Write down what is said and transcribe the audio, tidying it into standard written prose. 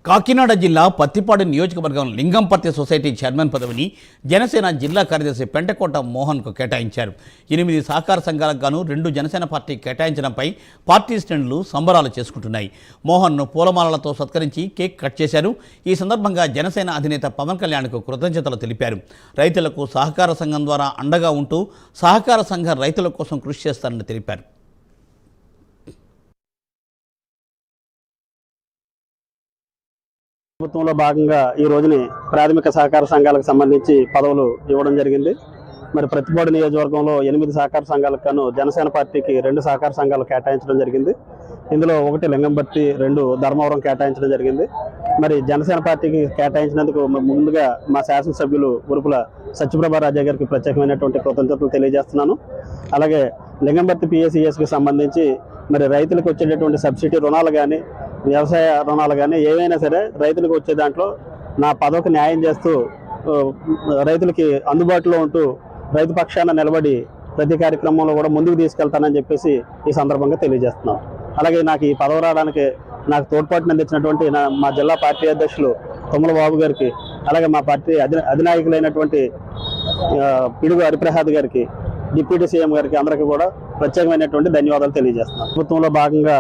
కాకినాడ జిల్లా పత్తిపాడు నియోజకవర్గం Lingamparthi society chairman పదవిని జనసేన జిల్లా కార్యదర్శి పెంటకోట మోహన్కు కేటాయించారు. 8 సహకార సంఘాలకు గాను 2 జనసేన పార్టీ కేటాయించడంపై పార్టీ శ్రేణులు సంబరాలు చేసుకుంటున్నాయి. మోహన్ను పూలమాలలతో సత్కరించి కేక్ కట్ చేశారు. ఈ సందర్భంగా జనసేన అధినేత పవన్ కళ్యాణ్కు కృతజ్ఞతలు తెలిపారు. రైతులకు సహకార సంఘం ద్వారా అండగా ఉంటూ సహకార సంఘ రైతుల కోసం కృషి చేస్తారని తెలిపారు. ప్రభుత్వంలో భాగంగా ఈ రోజుని ప్రాథమిక సహకార సంఘాలకు సంబంధించి పదవులు ఇవ్వడం జరిగింది. మరి ప్రతిపాడు నియోజకవర్గంలో 8 సహకార సంఘాలకు గాను జనసేన పార్టీకి 2 సహకార సంఘాలు కేటాయించడం జరిగింది. ఇందులో 1 లింగంపర్తి, 2 ధర్మవరం కేటాయించడం జరిగింది. మరి జనసేన పార్టీకి కేటాయించినందుకు ముందుగా మా శాసనసభ్యులు ఉరుపుల సత్యప్రభా రాజా గారికి ప్రత్యేకమైనటువంటి కృతజ్ఞతలు తెలియజేస్తున్నాను. అలాగే లింగంపర్తి పిఎస్సిఎస్కి సంబంధించి మరి రైతులకు వచ్చేటటువంటి సబ్సిడీ రుణాలు కానీ, వ్యవసాయ రుణాలు కానీ ఏవైనా సరే రైతులకు వచ్చే దాంట్లో నా పదవికి న్యాయం చేస్తూ రైతులకి అందుబాటులో ఉంటూ రైతు పక్షాన నిలబడి ప్రతి కార్యక్రమంలో కూడా ముందుకు తీసుకెళ్తానని చెప్పేసి ఈ సందర్భంగా తెలియజేస్తున్నాను. అలాగే నాకు ఈ పదవి రావడానికి నాకు తోడ్పాటును అందించినటువంటి మా జిల్లా పార్టీ అధ్యక్షులు తుమ్మల బాబు గారికి, అలాగే మా పార్టీ అధినాయకులైనటువంటి పిడుగు హరిప్రసాద్ గారికి, డిప్యూటీ సీఎం గారికి అందరికీ కూడా ప్రత్యేకమైనటువంటి ధన్యవాదాలు తెలియజేస్తున్నాను. ప్రభుత్వంలో భాగంగా